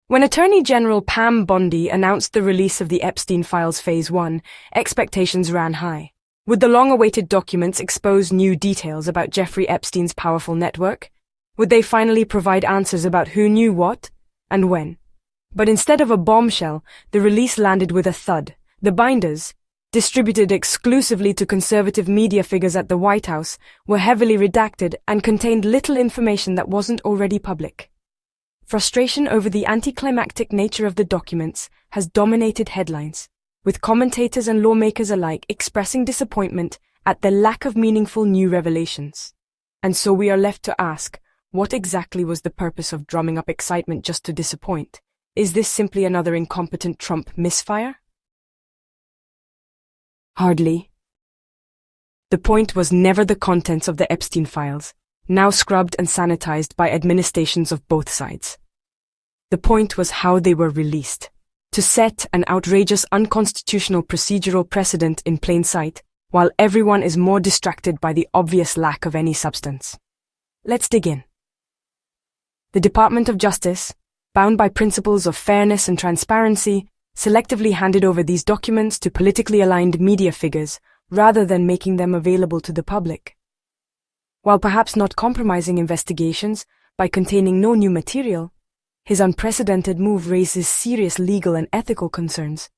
When Attorney General Pam Bondi announced the release of the Epstein Files Phase 1, expectations ran high. Would the long-awaited documents expose new details about Jeffrey Epstein's powerful network? Would they finally provide answers about who knew what and when? But instead of a bombshell, the release landed with a thud. The binders, distributed exclusively to conservative media figures at the White House, were heavily redacted and contained little information that wasn't already public. Frustration over the anticlimactic nature of the documents has dominated headlines, with commentators and lawmakers alike expressing disappointment at the lack of meaningful new revelations. And so we are left to ask, what exactly was the purpose of drumming up excitement just to disappoint? Is this simply another incompetent Trump misfire? Hardly. The point was never the contents of the Epstein files, now scrubbed and sanitized by administrations of both sides. The point was how they were released, to set an outrageous unconstitutional procedural precedent in plain sight, while everyone is more distracted by the obvious lack of any substance. Let's dig in. The Department of Justice, bound by principles of fairness and transparency, selectively handed over these documents to politically aligned media figures rather than making them available to the public. While perhaps not compromising investigations by containing no new material, his unprecedented move raises serious legal and ethical concerns,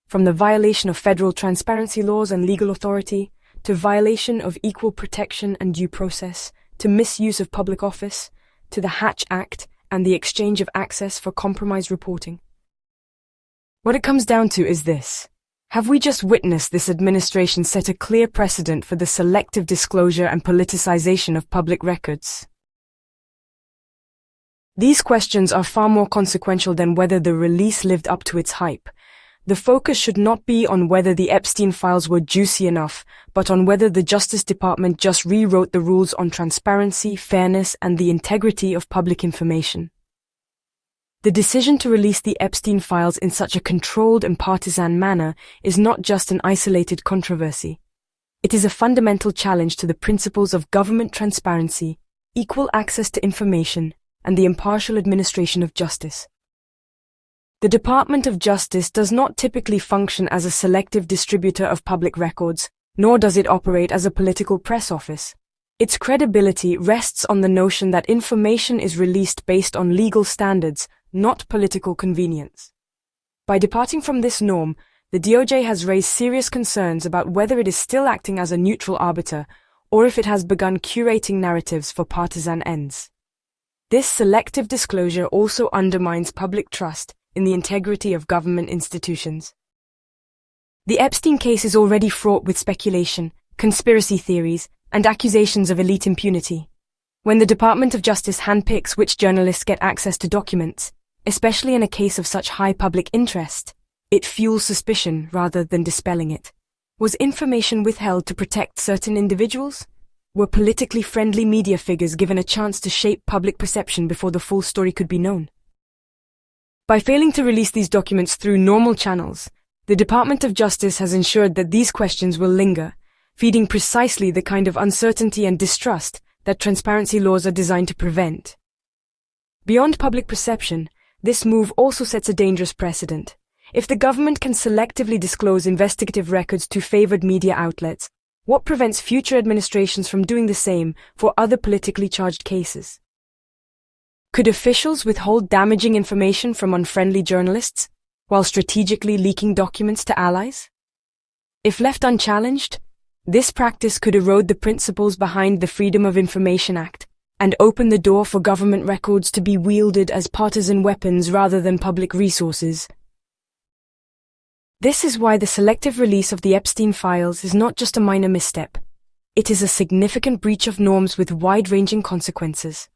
from the violation of federal transparency laws and legal authority, to violation of equal protection and due process, to misuse of public office, to the Hatch Act and the exchange of access for compromised reporting. What it comes down to is this. Have we just witnessed this administration set a clear precedent for the selective disclosure and politicization of public records? These questions are far more consequential than whether the release lived up to its hype. The focus should not be on whether the Epstein files were juicy enough, but on whether the Justice Department just rewrote the rules on transparency, fairness, and the integrity of public information. The decision to release the Epstein files in such a controlled and partisan manner is not just an isolated controversy. It is a fundamental challenge to the principles of government transparency, equal access to information, and the impartial administration of justice. The Department of Justice does not typically function as a selective distributor of public records, nor does it operate as a political press office. Its credibility rests on the notion that information is released based on legal standards, not political convenience. By departing from this norm, the DOJ has raised serious concerns about whether it is still acting as a neutral arbiter or if it has begun curating narratives for partisan ends. This selective disclosure also undermines public trust in the integrity of government institutions. The Epstein case is already fraught with speculation, conspiracy theories, and accusations of elite impunity. When the Department of Justice handpicks which journalists get access to documents, especially in a case of such high public interest, it fuels suspicion rather than dispelling it. Was information withheld to protect certain individuals? Were politically friendly media figures given a chance to shape public perception before the full story could be known? By failing to release these documents through normal channels, the Department of Justice has ensured that these questions will linger, feeding precisely the kind of uncertainty and distrust that transparency laws are designed to prevent. Beyond public perception, this move also sets a dangerous precedent. If the government can selectively disclose investigative records to favored media outlets, what prevents future administrations from doing the same for other politically charged cases? Could officials withhold damaging information from unfriendly journalists while strategically leaking documents to allies? If left unchallenged, this practice could erode the principles behind the Freedom of Information Act and open the door for government records to be wielded as partisan weapons rather than public resources. This is why the selective release of the Epstein files is not just a minor misstep. It is a significant breach of norms with wide-ranging consequences.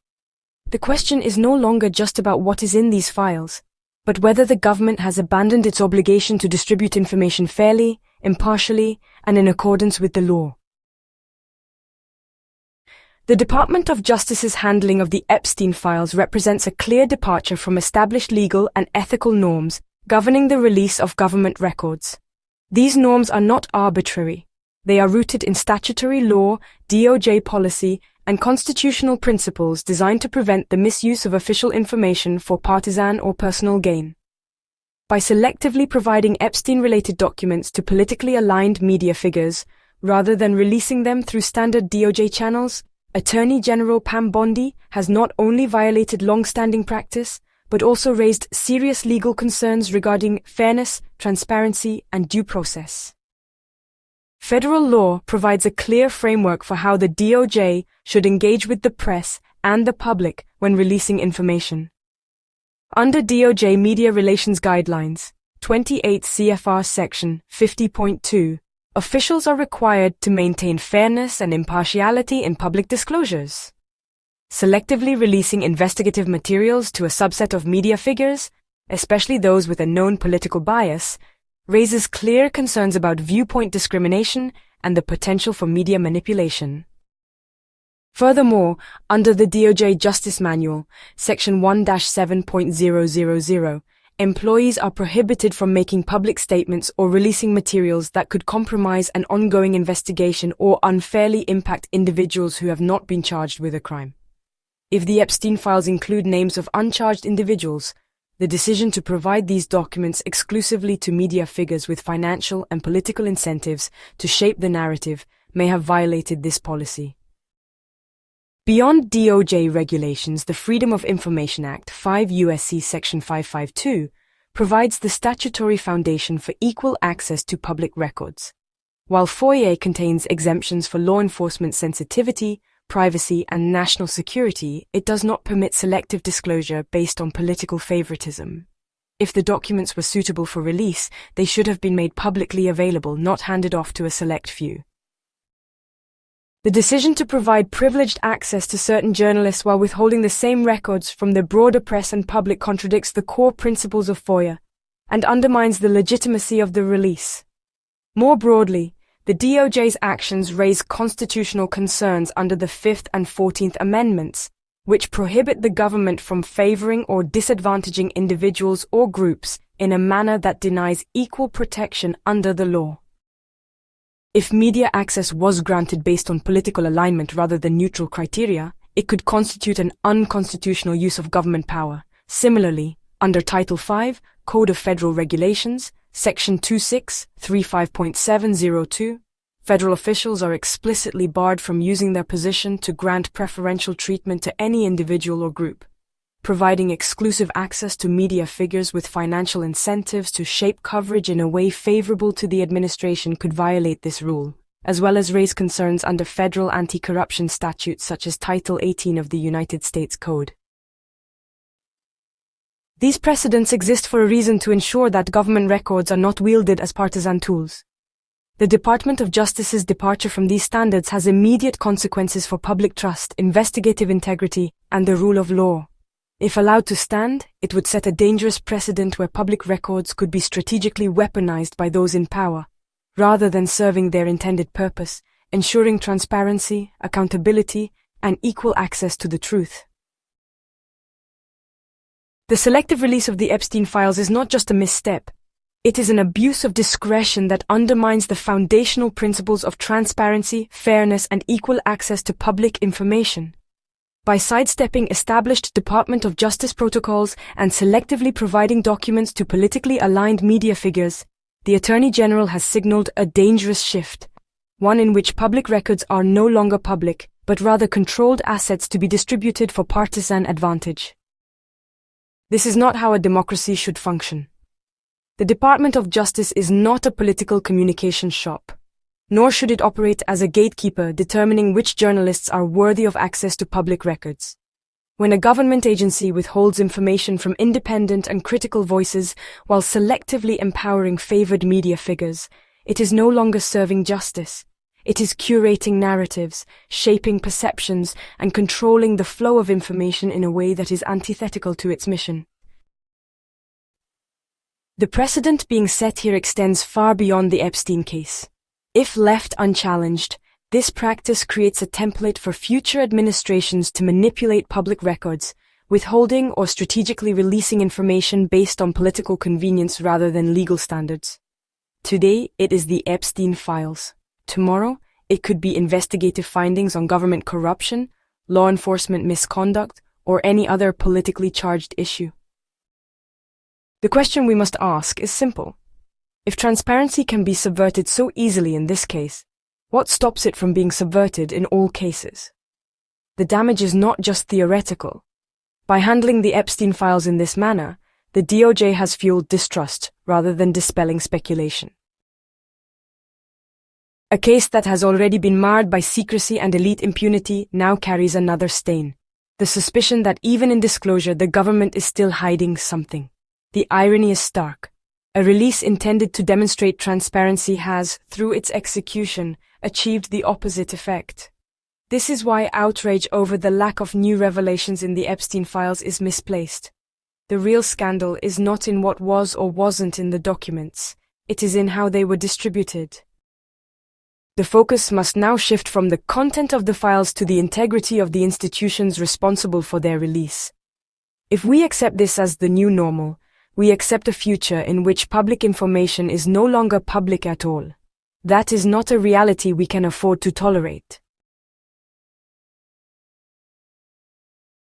The question is no longer just about what is in these files, but whether the government has abandoned its obligation to distribute information fairly, impartially, and in accordance with the law. The Department of Justice's handling of the Epstein files represents a clear departure from established legal and ethical norms governing the release of government records. These norms are not arbitrary. They are rooted in statutory law, DOJ policy, and constitutional principles designed to prevent the misuse of official information for partisan or personal gain. By selectively providing Epstein-related documents to politically aligned media figures, rather than releasing them through standard DOJ channels, Attorney General Pam Bondi has not only violated long-standing practice, but also raised serious legal concerns regarding fairness, transparency, and due process. Federal law provides a clear framework for how the DOJ should engage with the press and the public when releasing information. Under DOJ Media Relations Guidelines, 28 CFR Section 50.2, officials are required to maintain fairness and impartiality in public disclosures. Selectively releasing investigative materials to a subset of media figures, especially those with a known political bias, raises clear concerns about viewpoint discrimination and the potential for media manipulation. Furthermore, under the DOJ Justice Manual, Section 1-7.000, employees are prohibited from making public statements or releasing materials that could compromise an ongoing investigation or unfairly impact individuals who have not been charged with a crime. If the Epstein Files include names of uncharged individuals, the decision to provide these documents exclusively to media figures with financial and political incentives to shape the narrative may have violated this policy. Beyond DOJ regulations, the Freedom of Information Act, 5 U.S.C. Section 552, provides the statutory foundation for equal access to public records. While FOIA contains exemptions for law enforcement sensitivity, privacy, and national security, it does not permit selective disclosure based on political favoritism. If the documents were suitable for release, they should have been made publicly available, not handed off to a select few. The decision to provide privileged access to certain journalists while withholding the same records from the broader press and public contradicts the core principles of FOIA and undermines the legitimacy of the release. More broadly, the DOJ's actions raise constitutional concerns under the 5th and 14th Amendments, which prohibit the government from favoring or disadvantaging individuals or groups in a manner that denies equal protection under the law. If media access was granted based on political alignment rather than neutral criteria, it could constitute an unconstitutional use of government power. Similarly, under Title V, Code of Federal Regulations, Section 2635.702, federal officials are explicitly barred from using their position to grant preferential treatment to any individual or group. Providing exclusive access to media figures with financial incentives to shape coverage in a way favorable to the administration could violate this rule, as well as raise concerns under federal anti-corruption statutes such as Title 18 of the United States Code. These precedents exist for a reason: to ensure that government records are not wielded as partisan tools. The Department of Justice's departure from these standards has immediate consequences for public trust, investigative integrity, and the rule of law. If allowed to stand, it would set a dangerous precedent where public records could be strategically weaponized by those in power, rather than serving their intended purpose, ensuring transparency, accountability, and equal access to the truth. The selective release of the Epstein Files is not just a misstep. It is an abuse of discretion that undermines the foundational principles of transparency, fairness, and equal access to public information. By sidestepping established Department of Justice protocols and selectively providing documents to politically aligned media figures, the Attorney General has signaled a dangerous shift, one in which public records are no longer public, but rather controlled assets to be distributed for partisan advantage. This is not how a democracy should function. The Department of Justice is not a political communication shop, nor should it operate as a gatekeeper determining which journalists are worthy of access to public records. When a government agency withholds information from independent and critical voices while selectively empowering favored media figures, it is no longer serving justice. It is curating narratives, shaping perceptions, and controlling the flow of information in a way that is antithetical to its mission. The precedent being set here extends far beyond the Epstein case. If left unchallenged, this practice creates a template for future administrations to manipulate public records, withholding or strategically releasing information based on political convenience rather than legal standards. Today, it is the Epstein Files. Tomorrow, it could be investigative findings on government corruption, law enforcement misconduct, or any other politically charged issue. The question we must ask is simple. If transparency can be subverted so easily in this case, what stops it from being subverted in all cases? The damage is not just theoretical. By handling the Epstein files in this manner, the DOJ has fueled distrust rather than dispelling speculation. A case that has already been marred by secrecy and elite impunity now carries another stain. The suspicion that even in disclosure the government is still hiding something. The irony is stark. A release intended to demonstrate transparency has, through its execution, achieved the opposite effect. This is why outrage over the lack of new revelations in the Epstein files is misplaced. The real scandal is not in what was or wasn't in the documents, it is in how they were distributed. The focus must now shift from the content of the files to the integrity of the institutions responsible for their release. If we accept this as the new normal, we accept a future in which public information is no longer public at all. That is not a reality we can afford to tolerate.